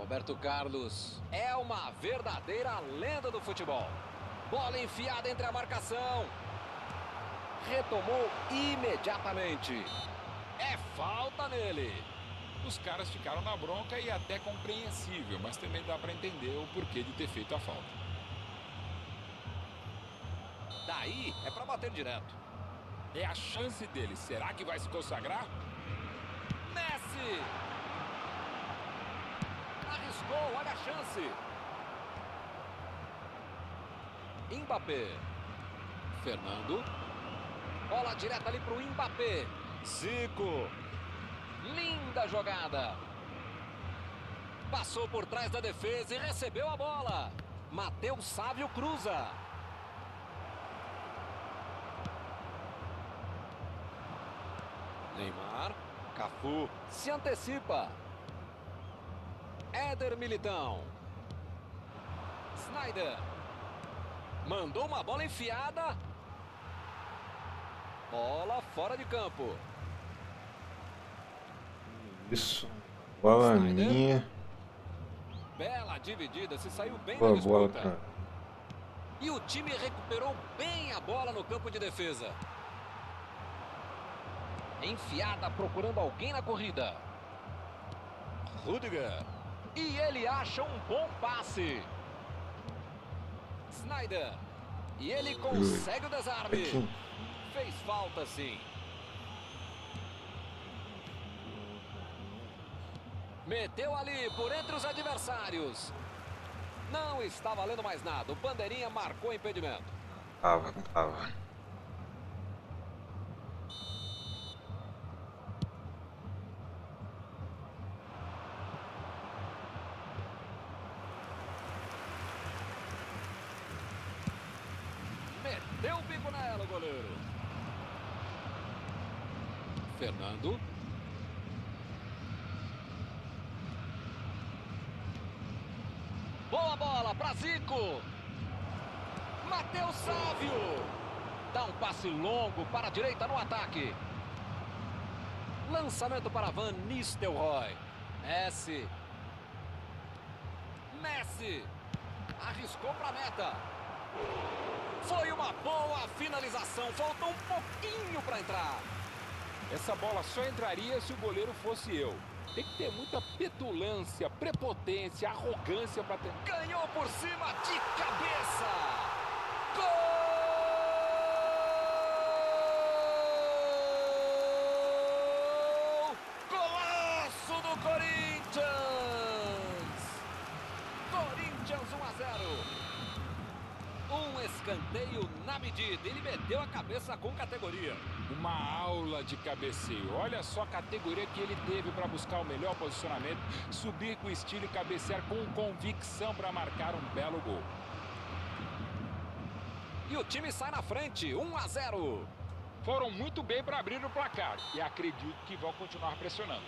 Roberto Carlos é uma verdadeira lenda do futebol. Bola enfiada entre a marcação. Retomou imediatamente. É falta nele. Os caras ficaram na bronca e até compreensível, mas também dá para entender o porquê de ter feito a falta. Daí é para bater direto. É a chance dele. Será que vai se consagrar? Messi! Arriscou, olha a chance. Mbappé. Fernando. Bola direta ali para o Mbappé. Zico. Linda jogada. Passou por trás da defesa e recebeu a bola. Matheus Sávio cruza. Neymar. Cafu se antecipa. Éder Militão. Snyder. Mandou uma bola enfiada. Bola fora de campo. Isso. Bola Snyder. minha. Bela dividida, se saiu bem Boa na bola, disputa. cara. E o time recuperou bem a bola no campo de defesa. Enfiada procurando alguém na corrida. Rudiger. E ele acha um bom passe. Snyder. E ele consegue o desarme. Aqui. Fez falta, sim. Meteu ali por entre os adversários. Não está valendo mais nada. O bandeirinha marcou impedimento. Tava. Meteu o bico nela, o goleiro. Fernando. Boa bola para Zico. Matheus Sávio. Dá um passe longo para a direita no ataque. Lançamento para Van Nistelrooy. Messi. Arriscou para a meta. Foi uma boa finalização. Faltou um pouquinho para entrar. Essa bola só entraria se o goleiro fosse eu. Tem que ter muita petulância, prepotência, arrogância para ter... Ganhou por cima de cabeça. Gol! Golaço do Corinthians! Corinthians 1-0. Um escanteio na medida. Ele meteu a cabeça com categoria. Uma aula de cabeceio. Olha só a categoria que ele teve para buscar o melhor posicionamento, subir com estilo e cabecear com convicção para marcar um belo gol. E o time sai na frente, 1-0. Foram muito bem para abrir o placar e acredito que vão continuar pressionando.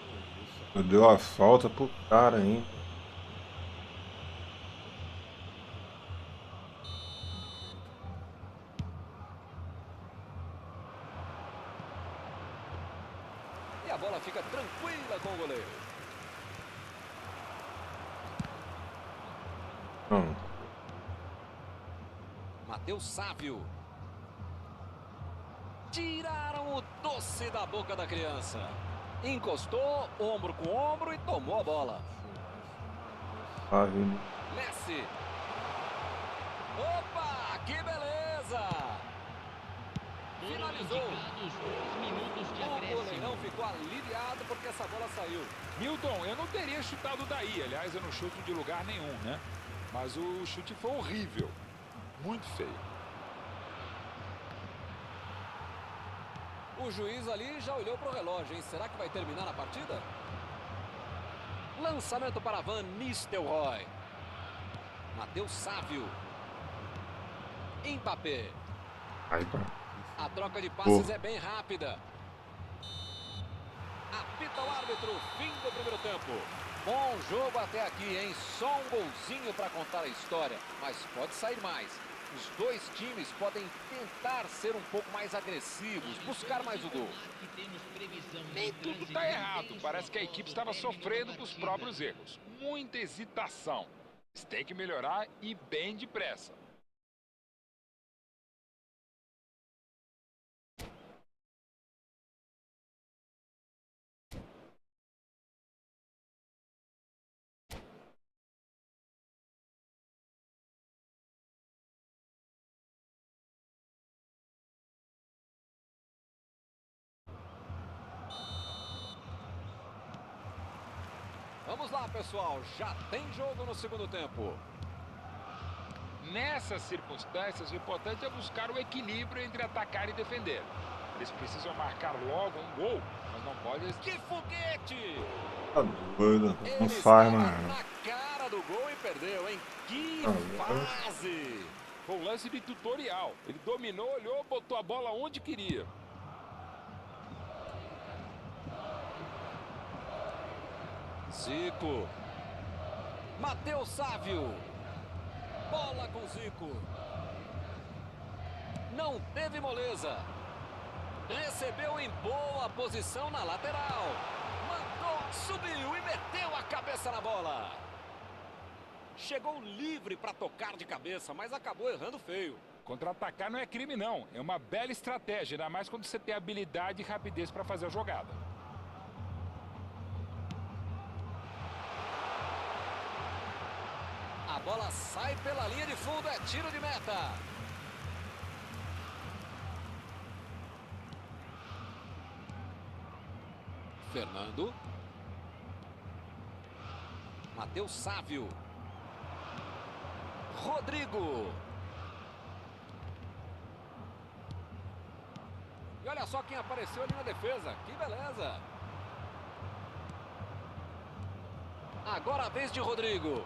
Deu a falta pro cara, hein? E a bola fica tranquila com o goleiro. Matheus Sávio. Tiraram o doce da boca da criança. Encostou, ombro com ombro e tomou a bola. Messi. Opa, que beleza! Finalizou. O goleirão ficou aliviado porque essa bola saiu. Milton, eu não teria chutado daí. Aliás, eu não chuto de lugar nenhum, né? Mas o chute foi horrível. Muito feio. O juiz ali já olhou para o relógio, hein? Será que vai terminar a partida? Lançamento para Van Nistelrooy. Matheus Sávio. Mbappé. A troca de passes é bem rápida. Apita o árbitro, fim do primeiro tempo. Bom jogo até aqui, hein? Só um golzinho para contar a história, mas pode sair mais. Os dois times podem tentar ser um pouco mais agressivos, buscar mais o gol. Nem tudo está errado. Parece que a equipe estava sofrendo com os próprios erros. Muita hesitação. Eles têm que melhorar e bem depressa. Vamos lá, pessoal. Já tem jogo no segundo tempo. Nessas circunstâncias, o importante é buscar o equilíbrio entre atacar e defender. Eles precisam marcar logo um gol, mas não pode... Que foguete! Tá doido, não Ele faz, estava mano. na cara do gol e perdeu, hein? Que fase! Foi um lance de tutorial. Ele dominou, olhou, botou a bola onde queria. Zico. Matheus Sávio. Bola com Zico. Não teve moleza. Recebeu em boa posição na lateral. Mandou, subiu e meteu a cabeça na bola. Chegou livre para tocar de cabeça, mas acabou errando feio. Contra-atacar não é crime, não. É uma bela estratégia, ainda mais quando você tem habilidade e rapidez para fazer a jogada. A bola sai pela linha de fundo, é tiro de meta. Fernando. Matheus Sávio. Rodrigo. E olha só quem apareceu ali na defesa. Que beleza. Agora a vez de Rodrigo.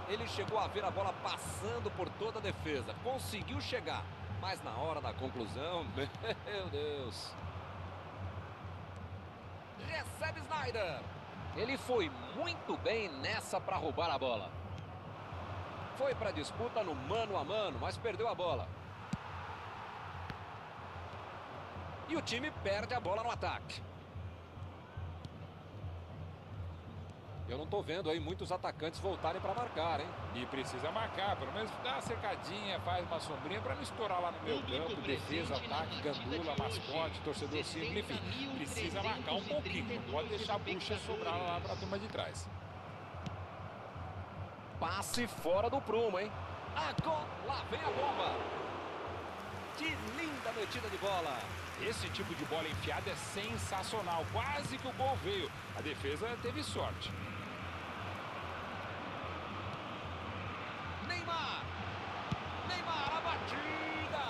Ele chegou a ver a bola passando por toda a defesa. Conseguiu chegar. Mas na hora da conclusão, meu Deus. Recebe Snyder. Ele foi muito bem nessa para roubar a bola. Foi para a disputa no mano a mano, mas perdeu a bola. E o time perde a bola no ataque. Eu não tô vendo aí muitos atacantes voltarem para marcar, hein? E precisa marcar, pelo menos dá uma cercadinha, faz uma sombrinha para não estourar lá no meio campo, defesa, ataque, gandula, mascote, torcedor simples, enfim. Precisa marcar um pouquinho, não pode deixar a bucha sobrar lá para a turma de trás. Passe fora do prumo, hein? Agora, lá vem a bomba. Que linda metida de bola. Esse tipo de bola enfiada é sensacional, quase que o gol veio. A defesa teve sorte. Neymar, a batida.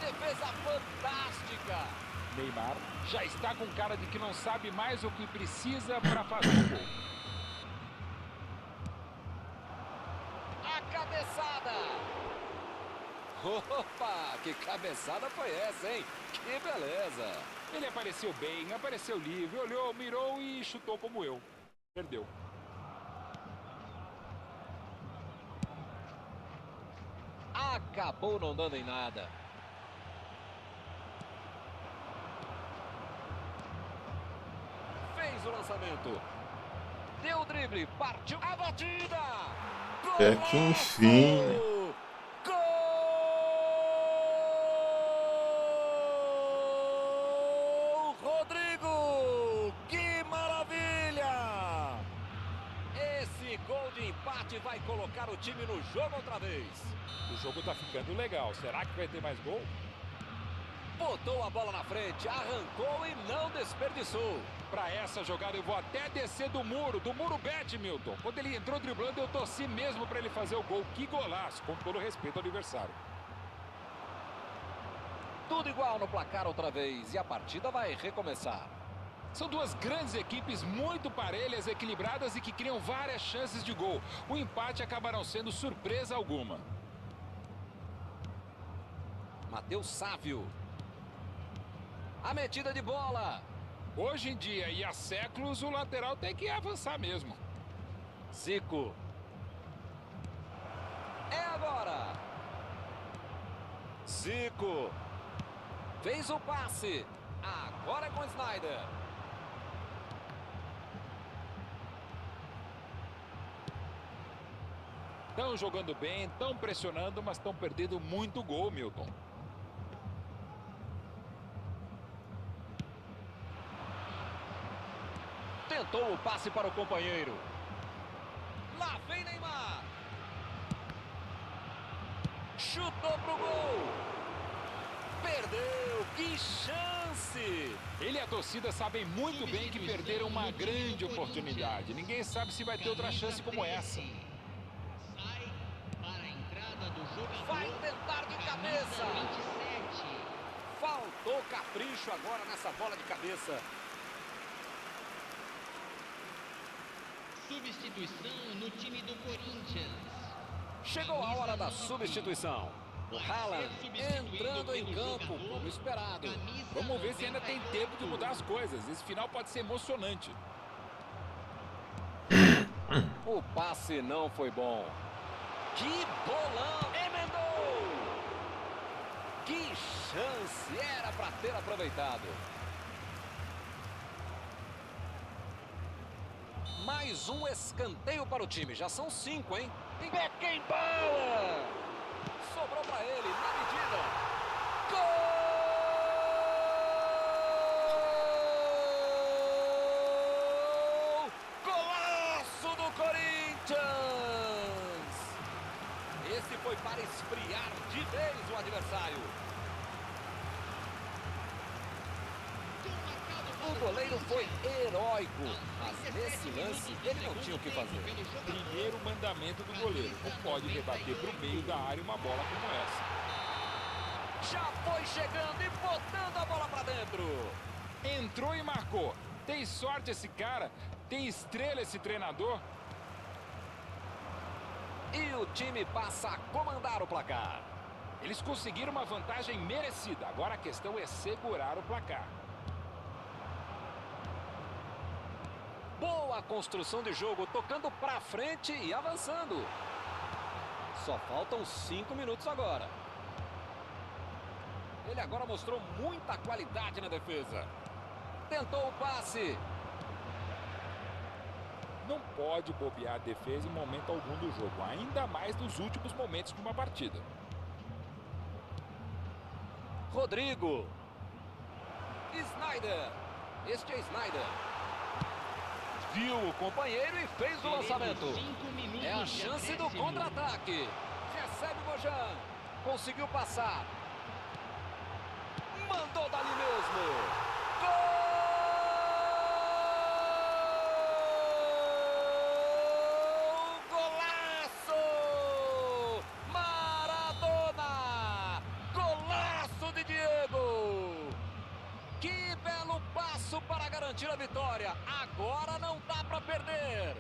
Defesa fantástica. Neymar já está com cara de que não sabe mais o que precisa para fazer o gol. A cabeçada. Opa, que cabeçada foi essa, hein? Que beleza. Ele apareceu bem, apareceu livre, olhou, mirou e chutou como eu. Perdeu. Acabou não dando em nada. Fez o lançamento. Deu o drible, partiu a batida. É que enfim. Gol! Rodrigo! Que maravilha! Esse gol de empate vai colocar o time no jogo outra vez. O jogo tá ficando legal. Será que vai ter mais gol? Botou a bola na frente, arrancou e não desperdiçou. Para essa jogada eu vou até descer do muro bet, Milton. Quando ele entrou driblando, eu torci mesmo para ele fazer o gol. Que golaço, com todo respeito ao adversário. Tudo igual no placar outra vez e a partida vai recomeçar. São duas grandes equipes muito parelhas, equilibradas e que criam várias chances de gol. O empate acabará sendo surpresa alguma. Matheus Sávio. A metida de bola. Hoje em dia e há séculos o lateral tem que avançar mesmo. Zico. É agora. Zico. Fez o passe. Agora é com Snyder. Estão jogando bem, estão pressionando, mas estão perdendo muito gol, Milton. Tentou o passe para o companheiro. Lá vem Neymar. Chutou pro gol. Perdeu. Que chance. Ele e a torcida sabem muito bem que perderam uma grande oportunidade. Ninguém sabe se vai ter outra chance como essa. Sai para a entrada do jogo Vai tentar de cabeça. Camisa 27. Faltou capricho agora nessa bola de cabeça. Substituição no time do Corinthians. Chegou a hora da substituição. O Haaland entrando em campo, como esperado. Vamos ver se ainda tem tempo de mudar as coisas. Esse final pode ser emocionante. O passe não foi bom. Que bolão! Emendou! Que chance! Era para ter aproveitado. Mais um escanteio para o time. Já são 5, hein? Beckenbauer! Sobrou para ele, na medida. Gol! Golaço do Corinthians! Esse foi para esfriar de vez o adversário. O goleiro foi heróico, mas nesse lance ele não tinha o que fazer. Primeiro mandamento do goleiro. Não pode rebater para o meio da área uma bola como essa. Já foi chegando e botando a bola para dentro. Entrou e marcou. Tem sorte esse cara. Tem estrela esse treinador. E o time passa a comandar o placar. Eles conseguiram uma vantagem merecida. Agora a questão é segurar o placar. Boa construção de jogo, tocando para frente e avançando. Só faltam 5 minutos agora. Ele agora mostrou muita qualidade na defesa. Tentou o passe. Não pode bobear a defesa em momento algum do jogo. Ainda mais nos últimos momentos de uma partida. Rodrigo. Snyder. Este é Snyder. Viu o companheiro e fez o lançamento. É a chance do contra-ataque. Recebe o Bojan. Conseguiu passar. Mandou dali mesmo. Gol! Golaço! Maradona! Golaço de Diego! Que belo passo para garantir a vitória. Agora não dá para perder.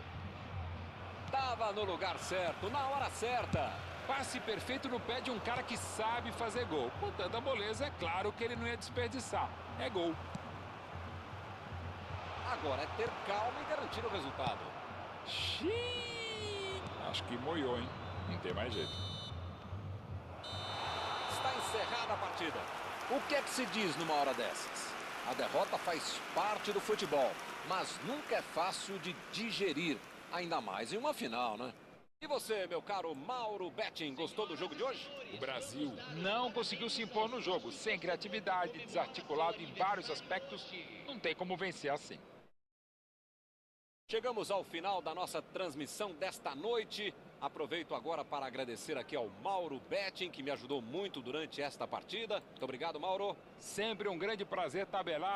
Tava no lugar certo, na hora certa. Passe perfeito no pé de um cara que sabe fazer gol. Com tanta moleza, é claro que ele não ia desperdiçar. É gol. Agora é ter calma e garantir o resultado. Xiii. Acho que moiou, hein? Não tem mais jeito. Está encerrada a partida. O que é que se diz numa hora dessas? A derrota faz parte do futebol, mas nunca é fácil de digerir, ainda mais em uma final, né? E você, meu caro Mauro Betting, gostou do jogo de hoje? O Brasil não conseguiu se impor no jogo. Sem criatividade, desarticulado em vários aspectos, não tem como vencer assim. Chegamos ao final da nossa transmissão desta noite. Aproveito agora para agradecer aqui ao Mauro Betting, que me ajudou muito durante esta partida. Muito obrigado, Mauro. Sempre um grande prazer tabelar.